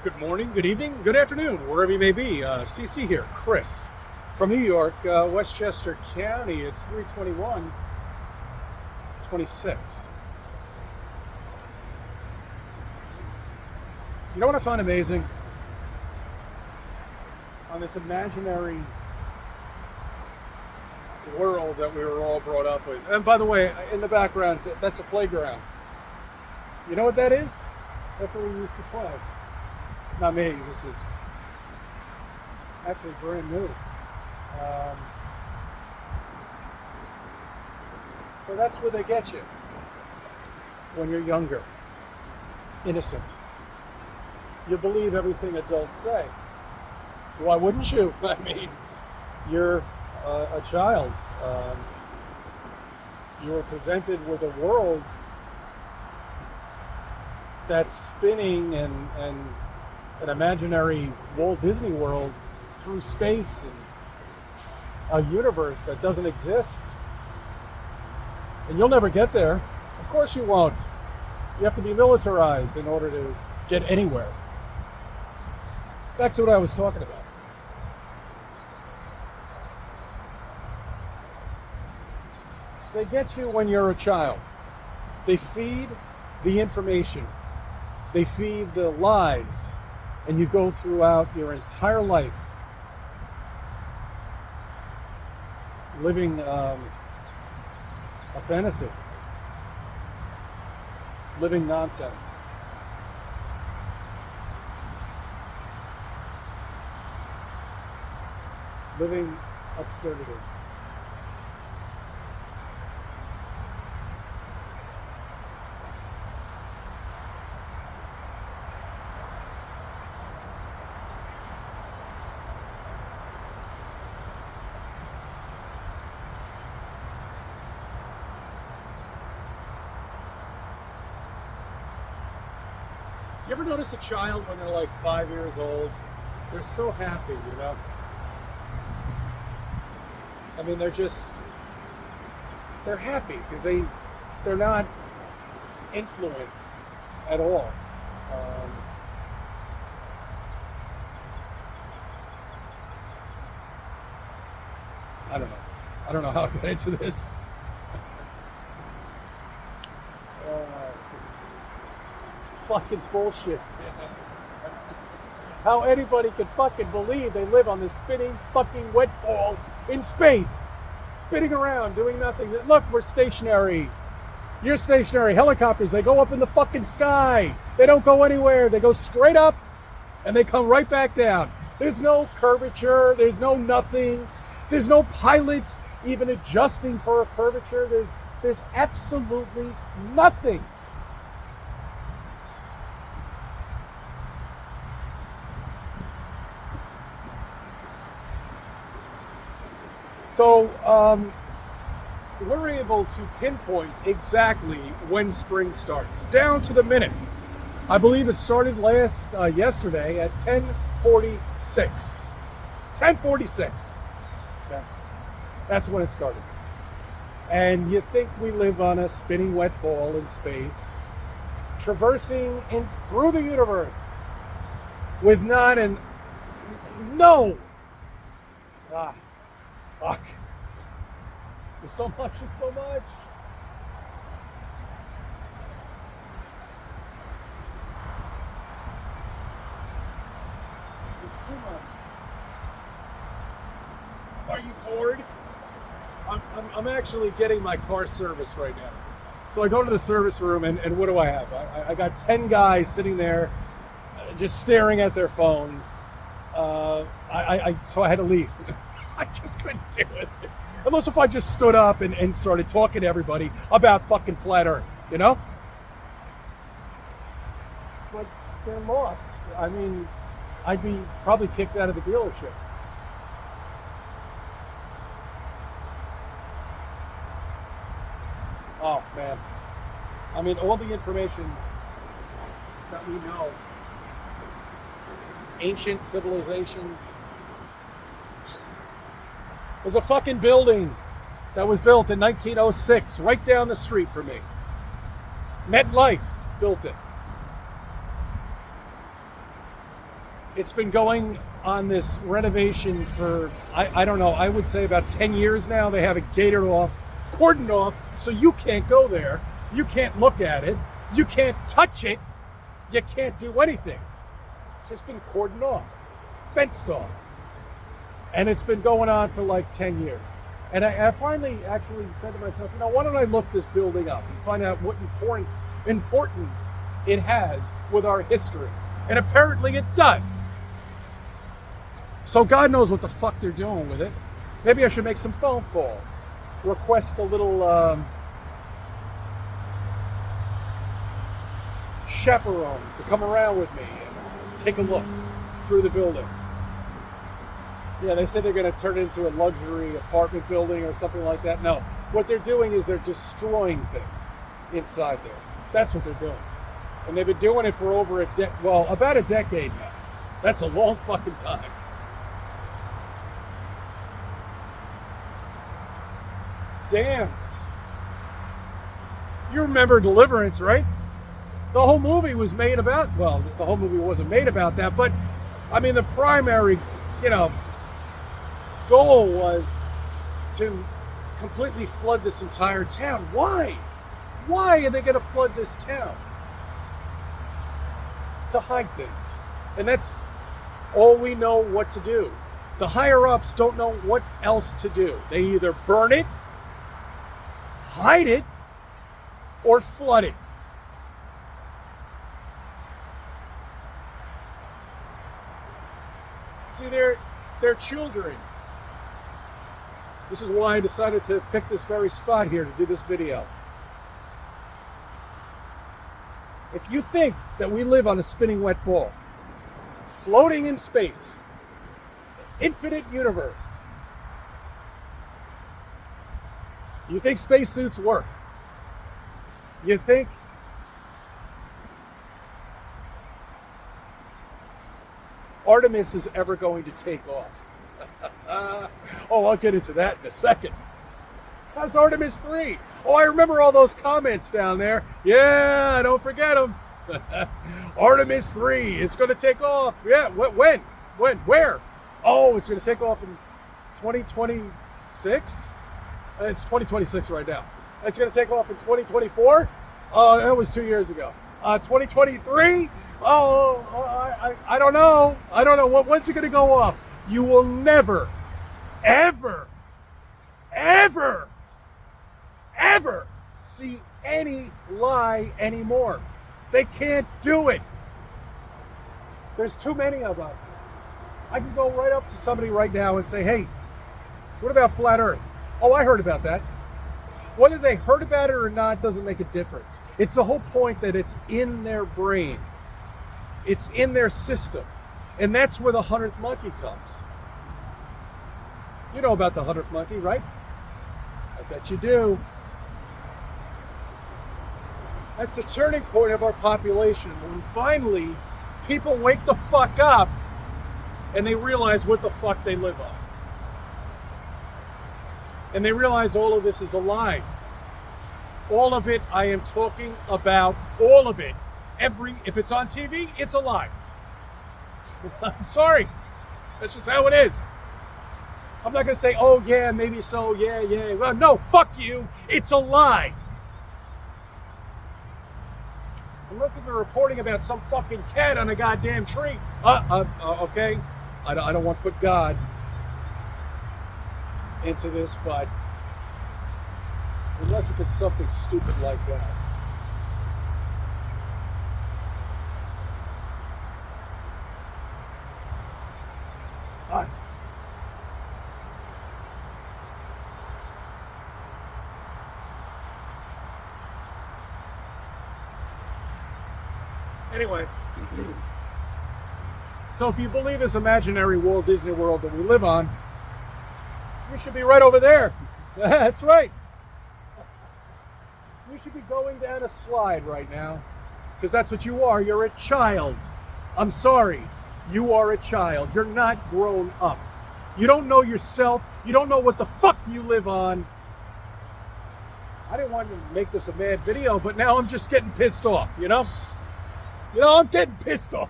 Good morning, good evening, good afternoon, wherever you may be. CC here, Chris from New York, Westchester County. It's 321:26. You know what I find amazing? On this imaginary world that we were all brought up with. And by the way, in the background, that's a playground. You know what that is? That's where we used to play. Not me, this is actually brand new. But that's where they get you when you're younger, innocent. You believe everything adults say. Why wouldn't you? I mean, you're a child. You were presented with a world that's spinning and an imaginary Walt Disney World through space and a universe that doesn't exist. And you'll never get there. Of course you won't. You have to be militarized in order to get anywhere. Back to what I was talking about. They get you when you're a child. They feed the information. They feed the lies. And you go throughout your entire life living a fantasy, living nonsense. Living absurdity. You ever notice a child when they're like 5 years old? They're so happy, you know? I mean, they're happy because they're not influenced at all. I don't know. I don't know how I got into this. Fucking bullshit. How anybody could fucking believe they live on this spinning fucking wet ball in space, spinning around, doing nothing. Look, we're stationary. You're stationary. Helicopters, they go up in the fucking sky. They don't go anywhere. They go straight up and they come right back down. There's no curvature. There's no nothing. There's no pilots even adjusting for a curvature. There's absolutely nothing. So we're able to pinpoint exactly when spring starts, down to the minute. I believe it started yesterday at 10:46. 10:46. Okay. That's when it started. And you think we live on a spinning wet ball in space, traversing through the universe with no. Fuck. There's so much. There's so much. There's too much. Are you bored? I'm actually getting my car serviced right now. So I go to the service room and what do I have? I got 10 guys sitting there just staring at their phones. So I had to leave. I just couldn't do it. Unless if I just stood up and started talking to everybody about fucking flat Earth, you know? But they're lost. I mean, I'd be probably kicked out of the dealership. Oh, man. I mean, all the information that we know, ancient civilizations. There's a fucking building that was built in 1906 right down the street from me. MetLife built it. It's been going on this renovation for, I don't know, I would say about 10 years now. They have it gated off, cordoned off, so you can't go there. You can't look at it. You can't touch it. You can't do anything. It's just been cordoned off, fenced off. And it's been going on for like 10 years. And I finally actually said to myself, why don't I look this building up and find out what importance it has with our history. And apparently it does. So God knows what the fuck they're doing with it. Maybe I should make some phone calls. Request a little chaperone to come around with me and take a look through the building. Yeah, they said they're going to turn it into a luxury apartment building or something like that. No, what they're doing is they're destroying things inside there. That's what they're doing. And they've been doing it for over about a decade now. That's a long fucking time. Dams. You remember Deliverance, right? The whole movie was made about, the whole movie wasn't made about that, but I mean, the primary, goal was to completely flood this entire town. Why? Why are they going to flood this town? To hide things. And that's all we know what to do. The higher-ups don't know what else to do. They either burn it, hide it, or flood it. See, they're children. This is why I decided to pick this very spot here to do this video. If you think that we live on a spinning wet ball, floating in space, infinite universe, you think spacesuits work, you think Artemis is ever going to take off. I'll get into that in a second. How's Artemis 3? I remember all those comments down there. Yeah, don't forget them. Artemis 3, it's going to take off. Yeah, when? Where? It's going to take off in 2026? It's 2026 right now. It's going to take off in 2024? That was 2 years ago. 2023? I don't know. When's it going to go off? You will never, ever, ever, ever see any lie anymore. They can't do it. There's too many of us. I can go right up to somebody right now and say, hey, what about flat Earth? I heard about that. Whether they heard about it or not doesn't make a difference. It's the whole point that it's in their brain. It's in their system. And that's where the 100th monkey comes. You know about the 100th monkey, right? I bet you do. That's the turning point of our population. When finally people wake the fuck up and they realize what the fuck they live on. And they realize all of this is a lie. All of it, I am talking about all of it. If it's on TV, it's a lie. I'm sorry. That's just how it is. I'm not going to say, yeah, maybe so, yeah. Well, no, fuck you. It's a lie. Unless if they're reporting about some fucking cat on a goddamn tree. Okay. I don't want to put God into this, but unless if it's something stupid like that. Anyway, so if you believe this imaginary Walt Disney World that we live on, you should be right over there. That's right. You should be going down a slide right now, because that's what you are. You're a child. I'm sorry. You are a child. You're not grown up. You don't know yourself. You don't know what the fuck you live on. I didn't want to make this a mad video, but now I'm just getting pissed off, I'm getting pissed off.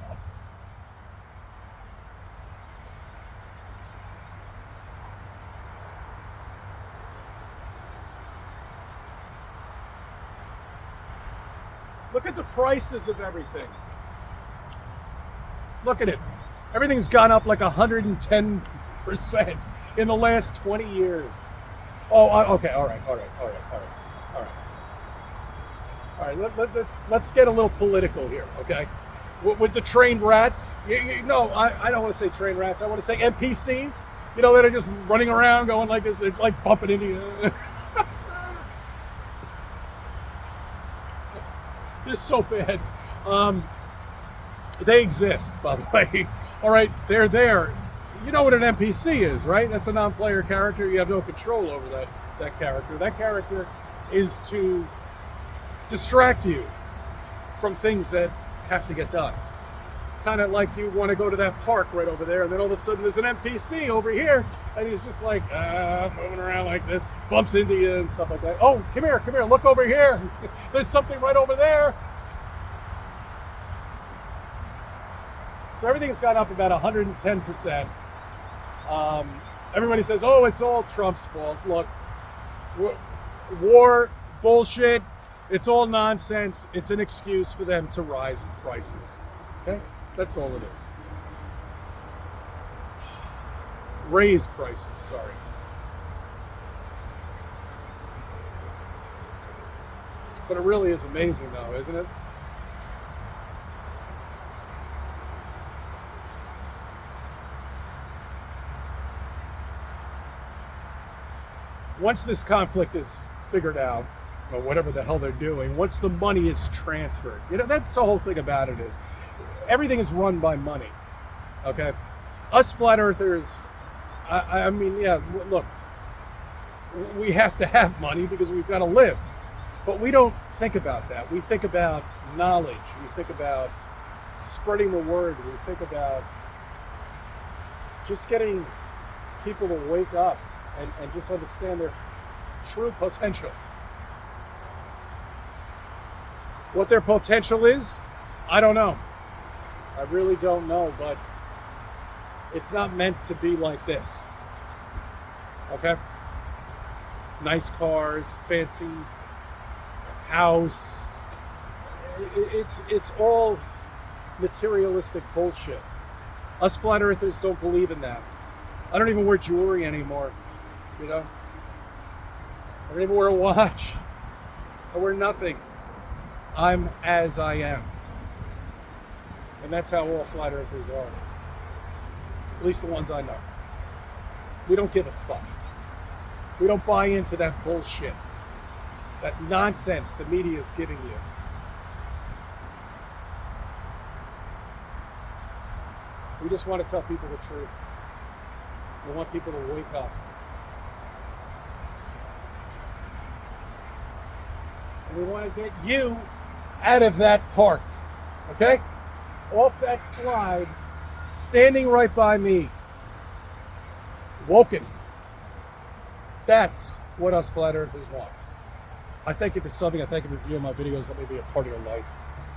Look at the prices of everything. Look at it. Everything's gone up like 110% in the last 20 years. Oh, okay. All right. Let's get a little political here, okay? With the trained rats. No, I don't want to say trained rats. I want to say NPCs. You know, that are just running around going like this. They're like bumping into you. They're so bad. They exist, by the way. All right, they're there. You know what an NPC is, right? That's a non-player character. You have no control over that character. That character is to distract you from things that have to get done. Kind of like you want to go to that park right over there, and then all of a sudden there's an NPC over here, and he's just like moving around like this, bumps into you and stuff like that. Oh, come here, look over here. There's something right over there. So everything's gone up about 110%. Everybody says, oh, it's all Trump's fault. Look, war, bullshit, it's all nonsense. It's an excuse for them to rise prices. Okay? That's all it is. Raise prices, sorry. But it really is amazing, though, isn't it? Once this conflict is figured out, or whatever the hell they're doing, once the money is transferred, you know, that's the whole thing about it is, everything is run by money, okay? Us flat earthers, I mean, yeah, look, we have to have money because we've got to live, but we don't think about that. We think about knowledge. We think about spreading the word. We think about just getting people to wake up and just understand their true potential. What their potential is, I don't know. I really don't know, but it's not meant to be like this. Okay? Nice cars, fancy house. It's all materialistic bullshit. Us flat earthers don't believe in that. I don't even wear jewelry anymore. You know? I don't even wear a watch. I wear nothing. I'm as I am. And that's how all flat earthers are. At least the ones I know. We don't give a fuck. We don't buy into that bullshit. That nonsense the media is giving you. We just want to tell people the truth. We want people to wake up. And we want to get you out of that park. Okay? Off that slide, standing right by me. Woken. That's what us flat earthers want. I thank you for subbing. I thank you for viewing my videos. Let me be a part of your life.